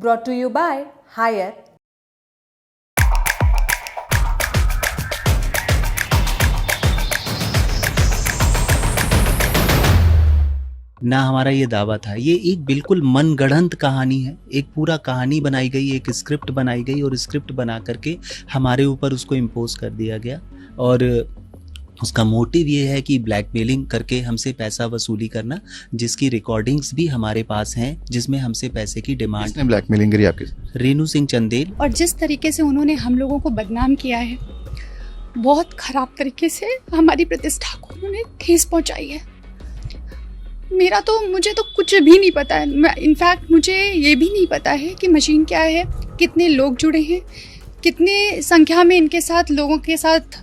brought to you by Hire. ना हमारा ये दावा था, ये एक बिल्कुल मनगढ़ंत कहानी है। एक पूरा कहानी बनाई गई, एक स्क्रिप्ट बनाई गई और स्क्रिप्ट बना करके हमारे ऊपर उसको इम्पोज कर दिया गया। और उसका मोटिव ये है कि ब्लैकमेलिंग करके हमसे पैसा वसूली करना, जिसकी रिकॉर्डिंग्स भी हमारे पास हैं, जिसमें हमसे पैसे की डिमांड। किसने ब्लैकमेलिंग करी आपके साथ? रेणु सिंह चंदेल। और जिस तरीके से उन्होंने हम लोगों को बदनाम किया है, बहुत खराब तरीके से हमारी प्रतिष्ठा को उन्होंने ठेस पहुंचाई है। मुझे तो कुछ भी नहीं पता है। इनफैक्ट मुझे ये भी नहीं पता है कि मशीन क्या है, कितने लोग जुड़े हैं, कितने संख्या में इनके साथ लोगों के साथ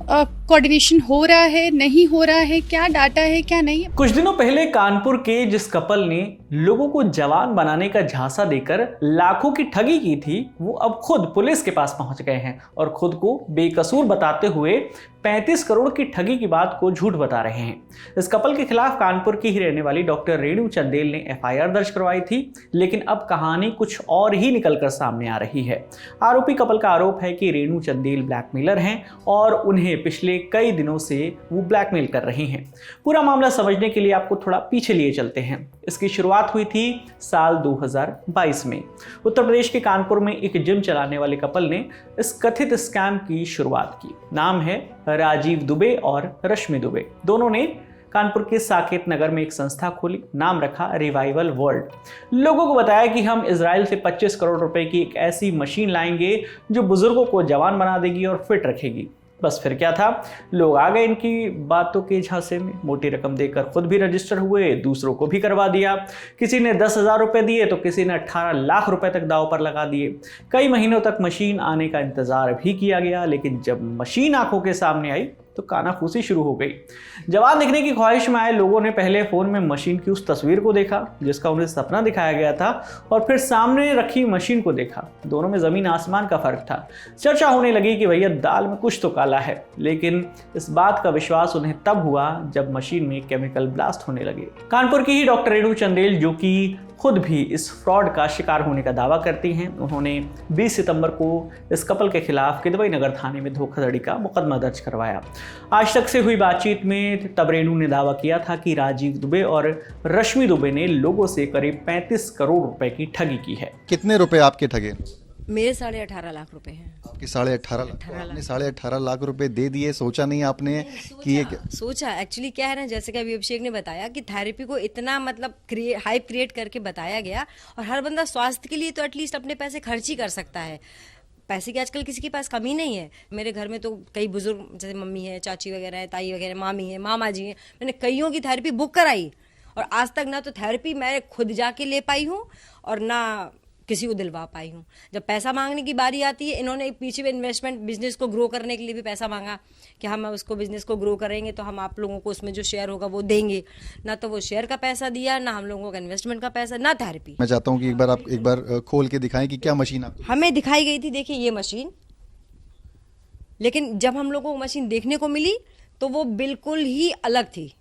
कोऑर्डिनेशन हो रहा है, नहीं हो रहा है, क्या डाटा है, क्या नहीं। कुछ दिनों पहले कानपुर के जिस कपल ने लोगों को जवान बनाने का झांसा देकर लाखों की ठगी की थी, वो अब खुद पुलिस के पास पहुंच गए हैं और खुद को बेकसूर बताते हुए 35 करोड़ की ठगी की बात को झूठ बता रहे हैं। इस कपल के खिलाफ कानपुर की ही रहने वाली डॉक्टर रेणु चंदेल ने एफआईआर दर्ज करवाई थी, लेकिन अब कहानी कुछ और ही निकलकर सामने आ रही है। आरोपी कपल का आरोप है कि रेणु चंदेल ब्लैकमेलर हैं और उन्हें पिछले कई दिनों से वो ब्लैकमेल कर रही हैं। पूरा मामला समझने के लिए आपको थोड़ा पीछे लिए चलते हैं। इसकी शुरुआत हुई थी साल 2022 में। उत्तर प्रदेश के कानपुर में एक जिम चलाने वाले कपल ने इस कथित स्कैम की शुरुआत की। नाम है राजीव दुबे और रश्मि दुबे। दोनों ने कानपुर के साकेत नगर में एक संस्था खोली, नाम रखा रिवाइवल वर्ल्ड। लोगों को बताया कि हम इजराइल से 25 करोड़ रुपए की एक ऐसी मशीन लाएंगे जो बुजुर्गों को जवान बना देगी और फिट रखेगी। बस फिर क्या था, लोग आ गए इनकी बातों के झांसे में। मोटी रकम देकर खुद भी रजिस्टर हुए, दूसरों को भी करवा दिया। किसी ने 10,000 रुपए दिए तो किसी ने 18 लाख रुपए तक दांव पर लगा दिए। कई महीनों तक मशीन आने का इंतजार भी किया गया, लेकिन जब मशीन आंखों के सामने आई तो कानाफूसी शुरू हो गई। जवान दिखने की ख्वाहिश में आए लोगों ने पहले फ़ोन में मशीन की उस तस्वीर को देखा जिसका उन्हें सपना दिखाया गया था, और फिर सामने रखी मशीन को देखा। दोनों में ज़मीन आसमान का फ़र्क था। चर्चा होने लगी कि भैया दाल में कुछ तो काला है, लेकिन इस बात का विश्वास उन्हें तब हुआ जब मशीन में केमिकल ब्लास्ट होने लगे। कानपुर की ही डॉक्टर रेणु चंदेल, जो कि खुद भी इस फ्रॉड का शिकार होने का दावा करती हैं, उन्होंने 20 सितंबर को इस कपल के खिलाफ किदवई नगर थाने में धोखाधड़ी का मुकदमा दर्ज करवाया। आज तक से हुई बातचीत में तब रेणु ने दावा किया था कि राजीव दुबे और रश्मि दुबे ने लोगों से करीब 35 करोड़ रुपए की ठगी की है। कितने रुपए आपके ठगे? मेरे 18.5 लाख रुपए हैं। आपके 18.5 लाख? आपने 18.5 लाख रुपए दे दिए, सोचा नहीं आपने कि ये सोचा एक्चुअली क्या है ना, जैसे कि अभी अभिषेक ने बताया कि थेरेपी को इतना मतलब हाइप क्रिएट करके बताया गया, और हर बंदा स्वास्थ्य के लिए तो एटलीस्ट अपने पैसे खर्च ही कर सकता है। पैसे की आजकल किसी के पास कमी नहीं है। मेरे घर में तो कई बुजुर्ग, जैसे मम्मी है, चाची वगैरह है, ताई वगैरह, मामी है, मामा जी हैं, मैंने कईयों की थेरेपी बुक कराई, और आज तक ना तो थेरेपी मैं खुद जाके ले पाई हूँ और ना किसी को दिलवा पाई हूँ। जब पैसा मांगने की बारी आती है, इन्होंने पीछे में इन्वेस्टमेंट बिजनेस को ग्रो करने के लिए भी पैसा मांगा कि हम उसको बिजनेस को ग्रो करेंगे तो हम आप लोगों को उसमें जो शेयर होगा वो देंगे। ना तो वो शेयर का पैसा दिया, ना हम लोगों का इन्वेस्टमेंट का पैसा, ना थेरेपी। मैं चाहता हूँ कि एक बार खोल के दिखाएं कि क्या मशीन आप हमें दिखाई गई थी। देखिए ये मशीन, लेकिन जब हम लोगों को मशीन देखने को मिली तो वो बिल्कुल ही अलग थी,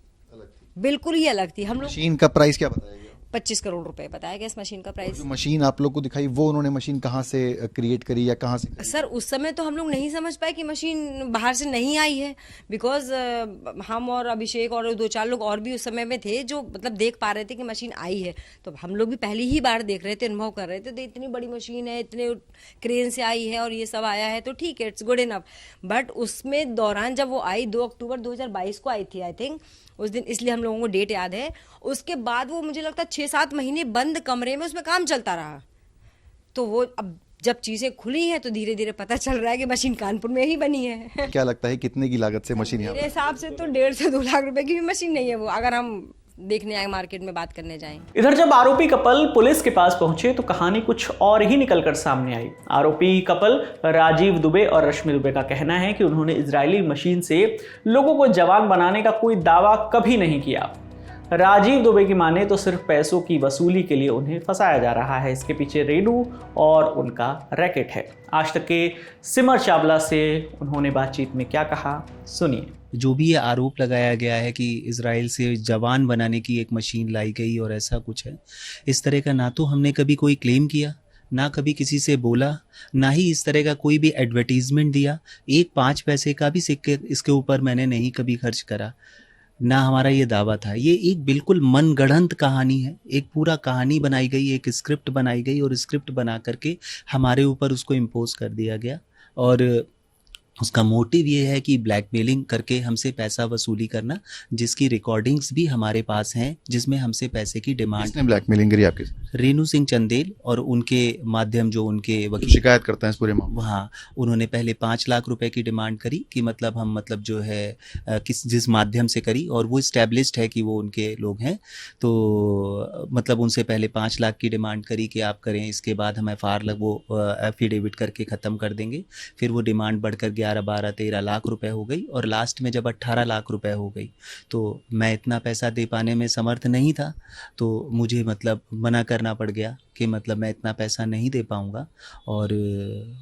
बिल्कुल ही अलग थी। हम लोग मशीन का प्राइस क्या बताया गया? 25 करोड़ रुपए बताया गया इस मशीन का प्राइस। जो मशीन आप लोग को दिखाई, वो उन्होंने मशीन कहाँ से क्रिएट करी या कहाँ से? सर उस समय तो हम लोग नहीं समझ पाए कि मशीन बाहर से नहीं आई है, बिकॉज हम और अभिषेक और 2-4 लोग और भी उस समय में थे जो मतलब देख पा रहे थे कि मशीन आई है। तो हम लोग भी पहली ही बार देख रहे थे, अनुभव कर रहे थे, तो इतनी बड़ी मशीन है, इतने क्रेन से आई है और ये सब आया है तो ठीक है, इट्स गुड इनफ। बट उसमें दौरान जब वो आई 2 अक्टूबर 2022 को आई थी आई थिंक उस दिन, इसलिए हम लोगों को डेट याद है। उसके बाद वो मुझे लगता है 6-7 महीने बंद कमरे में उसमें काम चलता रहा। तो वो अब जब चीजें खुली हैं तो धीरे धीरे पता चल रहा है कि मशीन कानपुर में ही बनी है। क्या लगता है कितने की लागत से मशीन? मेरे हिसाब से तो 1.5 से 2 लाख रुपए की भी मशीन नहीं है वो, अगर हम देखने आए मार्केट में बात करने जाएं। इधर जब आरोपी कपल पुलिस के पास पहुंचे तो कहानी कुछ और ही निकलकर सामने आई। आरोपी कपल राजीव दुबे और रश्मि दुबे का कहना है कि उन्होंने इजरायली मशीन से लोगों को जवान बनाने का कोई दावा कभी नहीं किया। राजीव दुबे की माने तो सिर्फ पैसों की वसूली के लिए उन्हें फंसाया जा रहा है। इसके पीछे रेणु और उनका रैकेट है। आज तक के सिमर चावला से उन्होंने बातचीत में क्या कहा, सुनिए। जो भी ये आरोप लगाया गया है कि इजराइल से जवान बनाने की एक मशीन लाई गई और ऐसा कुछ है, इस तरह का ना तो हमने कभी कोई क्लेम किया, ना कभी किसी से बोला, ना ही इस तरह का कोई भी एडवर्टीजमेंट दिया। एक 5 पैसे का भी सिक्के इसके ऊपर मैंने नहीं कभी खर्च करा, ना हमारा ये दावा था। ये एक बिल्कुल मनगढ़ंत कहानी है, एक पूरा कहानी बनाई गई, एक स्क्रिप्ट बनाई गई और स्क्रिप्ट बना करके हमारे ऊपर उसको इम्पोज कर दिया गया। और उसका मोटिव ये है कि ब्लैकमेलिंग करके हमसे पैसा वसूली करना, जिसकी रिकॉर्डिंग्स भी हमारे पास हैं, जिसमें हमसे पैसे की डिमांड। किसने ब्लैकमेलिंग करी आपके साथ? रेनू सिंह चंदेल और उनके माध्यम जो उनके वकील शिकायत करते हैं इस पूरे मामले। हाँ, उन्होंने पहले 5 लाख रुपए की डिमांड करी कि मतलब हम मतलब जो है जिस माध्यम से करी, और वो इस्टेब्लिश्ड है कि वो उनके लोग हैं, तो मतलब उनसे पहले 5 लाख की डिमांड करी कि आप करें, इसके बाद हम वो एफिडेविट करके ख़त्म कर देंगे। फिर वो डिमांड बढ़कर 11, 12, 13 लाख रुपए हो गई, और लास्ट में जब 18 लाख रुपए हो गई तो मैं इतना पैसा दे पाने में समर्थ नहीं था, तो मुझे मतलब मना करना पड़ गया कि मतलब मैं इतना पैसा नहीं दे पाऊँगा। और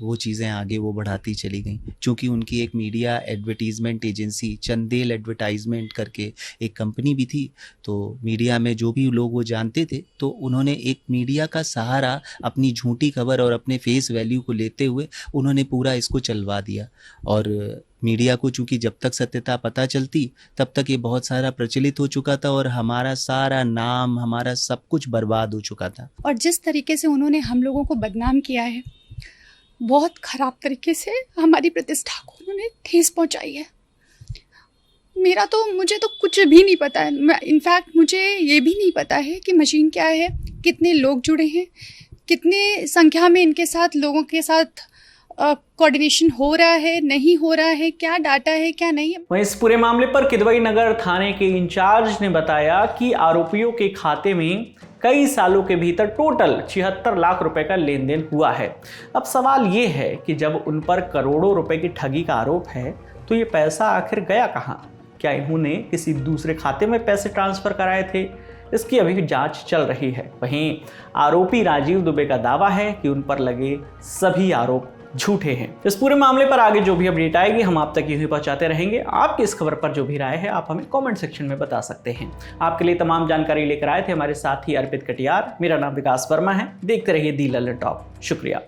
वो चीज़ें आगे वो बढ़ाती चली गई, क्योंकि उनकी एक media advertisement agency Chandel advertisement करके एक कंपनी भी थी, तो मीडिया में जो भी लोग वो जानते थे, तो उन्होंने एक मीडिया का सहारा अपनी झूठी खबर और अपने फेस वैल्यू को लेते हुए उन्होंने पूरा इसको चलवा दिया। और मीडिया को चूँकि जब तक सत्यता पता चलती तब तक ये बहुत सारा प्रचलित हो चुका था, और हमारा सारा नाम, हमारा सब कुछ बर्बाद हो चुका था। और जिस तरीके से उन्होंने हम लोगों को बदनाम किया है, बहुत ख़राब तरीके से हमारी प्रतिष्ठा को उन्होंने ठेस पहुंचाई है। मुझे तो कुछ भी नहीं पता है। इनफैक्ट मुझे ये भी नहीं पता है कि मशीन क्या है, कितने लोग जुड़े हैं, कितने संख्या में इनके साथ लोगों के साथ कोऑर्डिनेशन हो रहा है, नहीं हो रहा है, क्या डाटा है, क्या नहीं है। वहीं इस पूरे मामले पर किदवई नगर थाने के इंचार्ज ने बताया कि आरोपियों के खाते में कई सालों के भीतर टोटल 76 लाख रुपए का लेन देन हुआ है। अब सवाल ये है कि जब उन पर करोड़ों रुपए की ठगी का आरोप है, तो ये पैसा आखिर गया कहाँ? क्या इन्होंने किसी दूसरे खाते में पैसे ट्रांसफर कराए थे? इसकी अभी जांच चल रही है। वहीं आरोपी राजीव दुबे का दावा है कि उन पर लगे सभी आरोप झूठे हैं। इस पूरे मामले पर आगे जो भी अपडेट आएगी हम आप तक यही पहुंचाते रहेंगे। आपकी इस खबर पर जो भी राय है आप हमें कमेंट सेक्शन में बता सकते हैं। आपके लिए तमाम जानकारी लेकर आए थे हमारे साथी अर्पित कटियार। मेरा नाम विकास वर्मा है। देखते रहिए दी लल्लन टॉप। शुक्रिया।